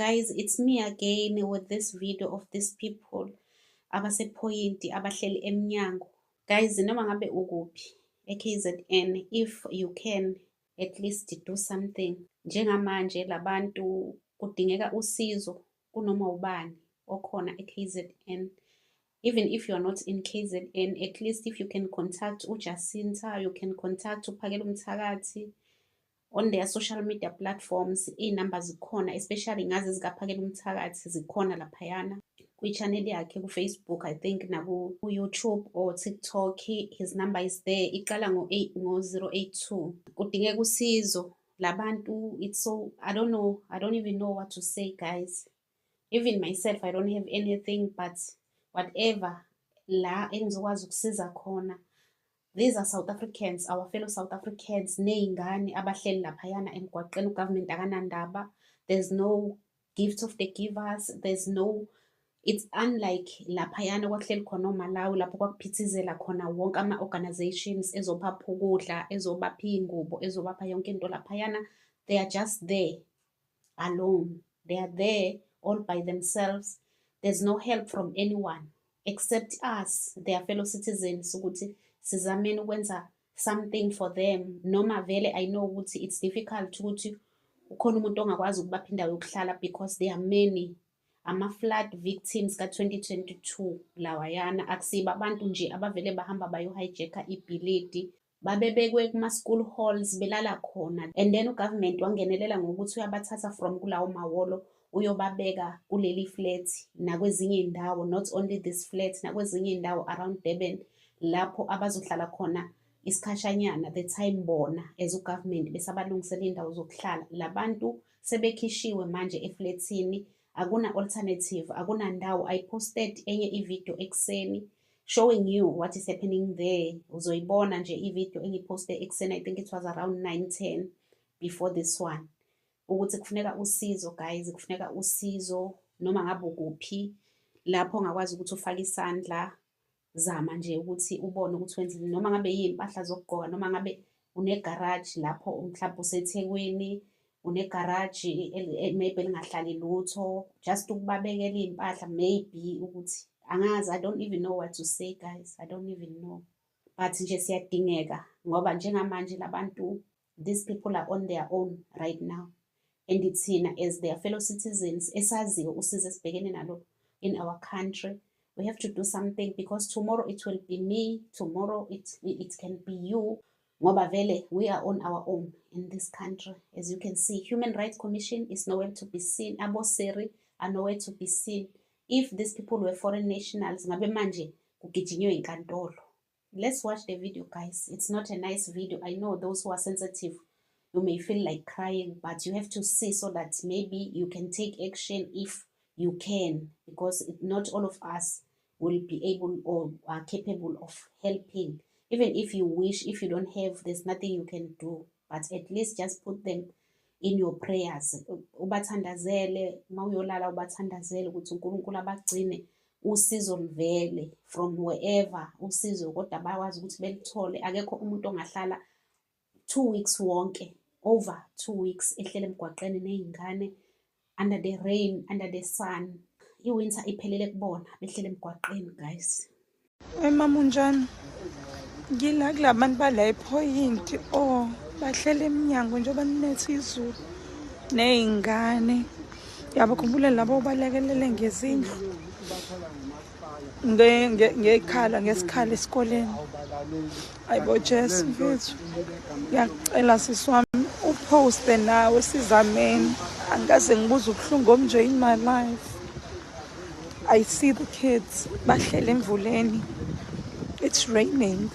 Guys, it's me again with this video of these people abasephoyinti abahleli emnyango. Guys, noma ngabe ukuphi eKZN, if you can at least do something. Njengamanje labantu kudingeka usizo kunoma ubani okhona eKZN. Even if you are not in KZN, at least if you can contact uJacinta, you can contact uPhakela Umthakathi on their social media platforms. Iy'namba zikhona, especially ngazi zikaPhakela Umthakathi zikhona laphayana kwi-channel yakhe ku-Facebook, I think, naku-YouTube or TikTok. His number is there, iqala ngo-082. Kudingeka usizo labantu. It's so, I don't even know what to say, guys. Even myself, I don't have anything, but whatever la engizokwazi ukusiza khona. These are South Africans, our fellow South Africans, ney'ngane abahleli laphayana emgwaqeni. Ugovernment akanandaba. There's no gift of the givers. There's no, it's unlike laphayana kwakuhleli khona oMalawi lapho kwakuphithizela khona wonke ama-organizations ezobapha ukudla, ezobapha iy'ngubo, ezobapha yonke into laphayana. They are just there alone. They are there all by themselves. There's no help from anyone except us, their fellow citizens, ukuthi sizameni ukwenza something for them. Noma vele I know ukuthi it's difficult ukuthi ukhona umuntu ongakwazi ukubapha indawo yokuhlala because there are many ama-flood victims ka-2022 lawayana. Akusiba abantu nje abavele bahamba bayo-hijacka ibhilidi, babebekwe kuma-school halls belala khona, and then ugovernment wangenelela ngokuthi uyabathatha from kulawo mahholo uyobabeka kuleli flat nakwezinye indawo, not only this flat, nakwezinye indawo around Durban lapho abazohlala khona isikhashanyana, the time bona as ugovernment besabalungisela indawo zokuhlala. Labantu sebekhishiwe manje eflatini, akuna alternative, akuna ndawo. I posted enye i-video ekseni showing you what is happening there. Uzoyibona nje i-video engiposte ekseni, I think it was around 9:10 before this one, ukuthi kufuneka usizo guys, kufuneka usizo noma ngabe ukuphi lapho ongakwazi ukuthi ufake isandla. Zama nje ukuthi ubone ukuthi wenzeni, noma ngabe y'impahla zokugqoka, noma ngabe une-garage lapho mhlawumbe useThekwini, une-garage maybe lingahlali lutho, just ukubabekela iy'mpahla, maybe ukuthi angazi. I don't even know what to say, guys. I don't even know, but nje siyadingeka ngoba njengamanje labantu, these people are on their own right now, and thina as their fellow citizens esaziyo usizo esibhekene nalo in our country, we have to do something because tomorrow it will be me, tomorrow it can be you, ngoba vele we are on our own in this country. As you can see, Human Rights Commission is nowhere to be seen. Aboseri are nowhere to be seen. If these people were foreign nationals, ngabe manje kugijinywe inkantolo. Let's watch the video, guys. It's not a nice video. I know those who are sensitive, you may feel like crying, but you have to see so that maybe you can take action if you can, because not all of us will be able or are capable of helping. Even if you wish, if you don't have, there's nothing you can do, but at least just put them in your prayers. Ubathandazele, mawuyolala ubathandazele ukuthi uNkulunkulu abagcine usizo livele from wherever, usizo kodwa bakwazi ukuthi belithole. Akekho umuntu ongahlala 2 weeks wonke, over 2 weeks ehlele emgwaqeni ney'ngane, under the rain, under the sun. I-winter iphelele kubona behlele emgwaqeni, guys. Mama unjani? Ngila kulabantu bala ephoyinti bahlele eminyango njengoba ninethi izulu ney'ngane. Yabakhumbula labo balekelele ngezindlu ngesikhala esikoleni. Ayibo Jesu mfethu, ngiyacela sisi wami uposte nawe sizameni. Angikaze ngibuze ubuhlungu obunje in my life. I see the kids bahlele emvuleni. It's raining.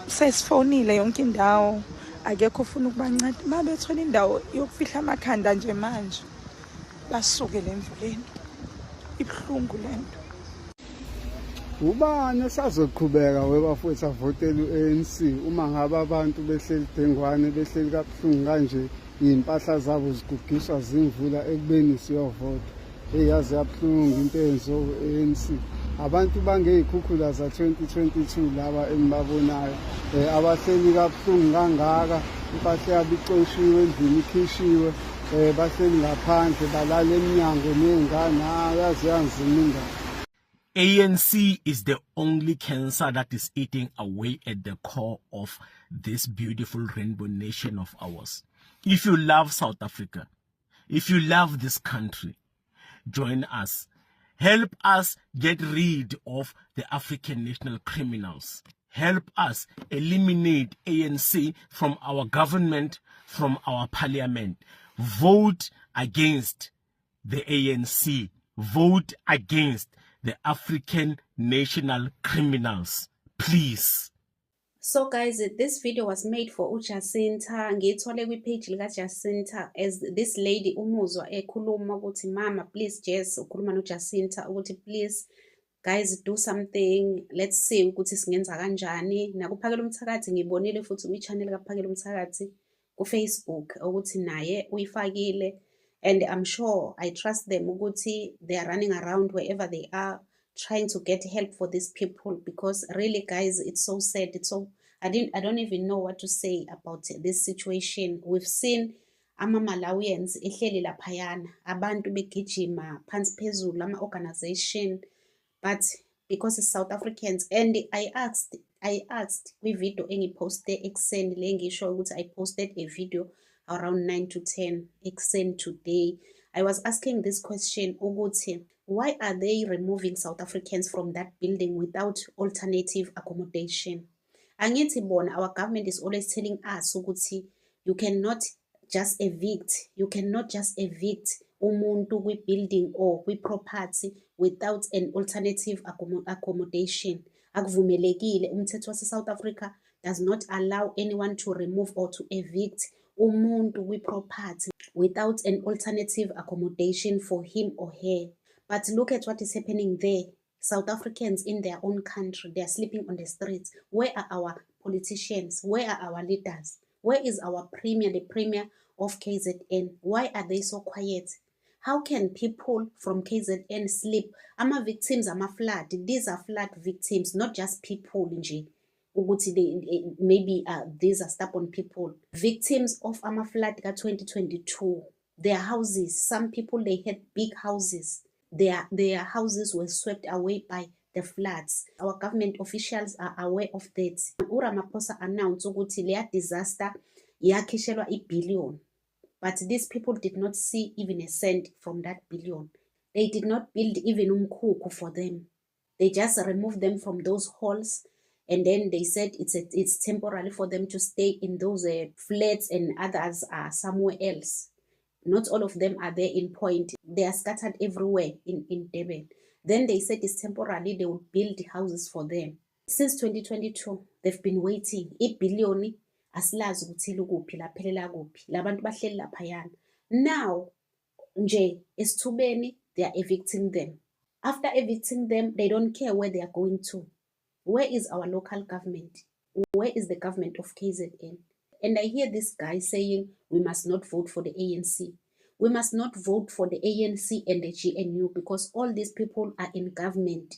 Sesifonile yonke indawo, akekho ufuna ukubanceda. Uma bethola indawo yokufihla amakhanda nje manje basuke le mvuleni. Ibuhlungu lento. Ubani esazoqhubeka webafowethu avotela u-ANC uma ngabe abantu behleli dengwane, behleli kabuhlungu kanje, iy'mpahla zabo zigugiswa zimvula ekubeni siyovota. Eyazi yabuhlungu into eyenziwa u-ANC. Abantu bangey'khukhula za-2022 laba engibabonayo, abahleli kabuhlungu kangaka, impahla yabo icoshiwe, endlini ikhishiwe, bahleli ngaphandle balala eminyango ney'ngane yazi yanzima indaba. ANC is the only cancer that is eating away at the core of this beautiful rainbow nation of ours. If you love South Africa, if you love this country, join us. Help us get rid of the African national criminals. Help us eliminate ANC from our government, from our parliament. Vote against the ANC. Vote against the African national criminals. Please. So guys, this video was made for uJacinta. Ngiyithole kwi-page likaJacinta as this lady umuzwa ekhuluma ukuthi mama please Jess ukhuluma noJacinta ukuthi please guys do something, let's see ukuthi singenza kanjani. Nakuphakela umthakathi ngibonile futhi kwi-channel kaphakela umthakathi ku-Facebook ukuthi naye uyifakile, and I'm sure, I trust them ukuthi they are running around wherever they are trying to get help for these people, because really guys it's so sad. It's so I don't even know what to say about this situation. We've seen ama-Malawians ehleli laphayana abantu begijima phansi phezulu ama-organization, but because it's South Africans. And I asked kwi-video engiposte ekuseni le ngisho ukuthi I posted a video around 9 to 10 ekuseni today. I was asking this question ukuthi why are they removing South Africans from that building without alternative accommodation? Angithi bona, our government is always telling us ukuthi you cannot just evict umuntu kwi-building or kwi-property without an alternative accommodation. Akuvumelekile, umthetho wase-South Africa does not allow anyone to remove or to evict umuntu kwi-property without an alternative accommodation for him or her. But look at what is happening there. South Africans in their own country, they are sleeping on the streets. Where are our politicians? Where are our leaders? Where is our premier, the premier of KZN? Why are they so quiet? How can people from KZN sleep? Ama victims, ama flood. These are flood victims, not just people nje. Maybe these are stubborn people. Victims of ama flood ka 2022. Their houses, some people they had big houses. Their houses were swept away by the floods. Our government officials are aware of that. uRamaphosa announced ukuthi leya disaster yakhishelwa i-billion. But these people did not see even a cent from that billion. They did not build even umkhukhu for them. They just removed them from those halls, and then they said it's temporary for them to stay in those flats, and others are somewhere else. Not all of them are there in Point. They are scattered everywhere in Durban. Then they said it's temporarily, they will build houses for them. Since 2022, they've been waiting. I-billion asilazi ukuthi likuphi laphelela kuphi. Labantu bahleli laphayana. Now, nje esithubeni, they are evicting them. After evicting them, they don't care where they are going to. Where is our local government? Where is the government of KZN? And I hear this guy saying we must not vote for the ANC. We must not vote for the ANC and the GNU because all these people are in government,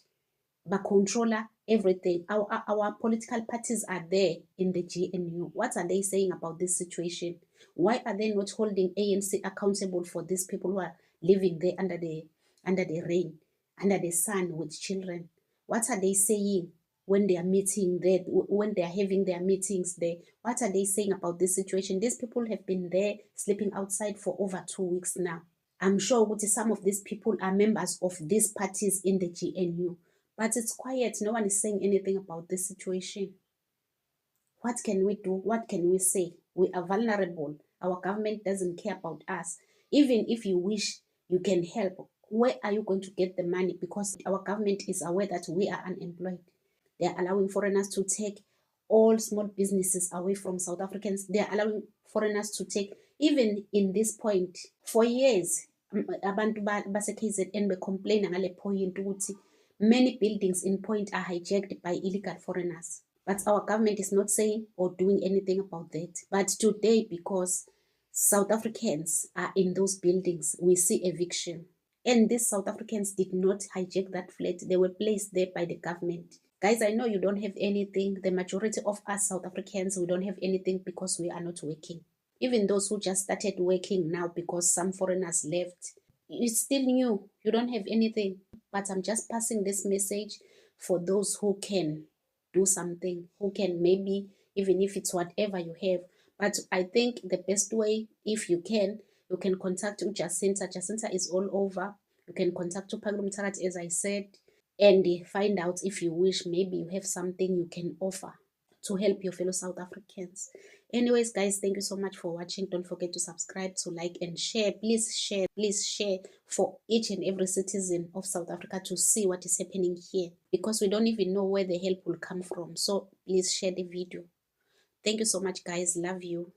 but controller everything. Our political parties are there in the GNU. What are they saying about this situation? Why are they not holding ANC accountable for these people who are living there under the rain, under the sun with children? What are they saying when they are meeting there, when they are having their meetings there? What are they saying about this situation? These people have been there sleeping outside for over 2 weeks now. I'm sure some of these people are members of these parties in the GNU, but it's quiet. No one is saying anything about this situation. What can we do? What can we say? We are vulnerable. Our government doesn't care about us. Even if you wish you can help, where are you going to get the money? Because our government is aware that we are unemployed. They are allowing foreigners to take all small businesses away from South Africans. They are allowing foreigners to take, even in this point, for years, abantu base-KZN be-complain ngale point ukuthi many buildings in Point are hijacked by illegal foreigners. But our government is not saying or doing anything about that. But today, because South Africans are in those buildings, we see eviction. And these South Africans did not hijack that flat. They were placed there by the government. Guys, I know you don't have anything. The majority of us South Africans, we don't have anything because we are not working. even those who just started working now because some foreigners left. It's still new, you don't have anything, but I'm just passing this message for those who can do something, who can, maybe even if it's whatever you have. But I think the best way, if you can contact Jacinta. Jacinta is all over. You can contact Upaglu Mtakathi, as I said, and find out, if you wish, maybe you have something you can offer to help your fellow South Africans. Anyways, guys, thank you so much for watching. Don't forget to subscribe, to like and share. Please share for each and every citizen of South Africa to see what is happening here, because we don't even know where the help will come from. So please share the video. Thank you so much, guys. Love you.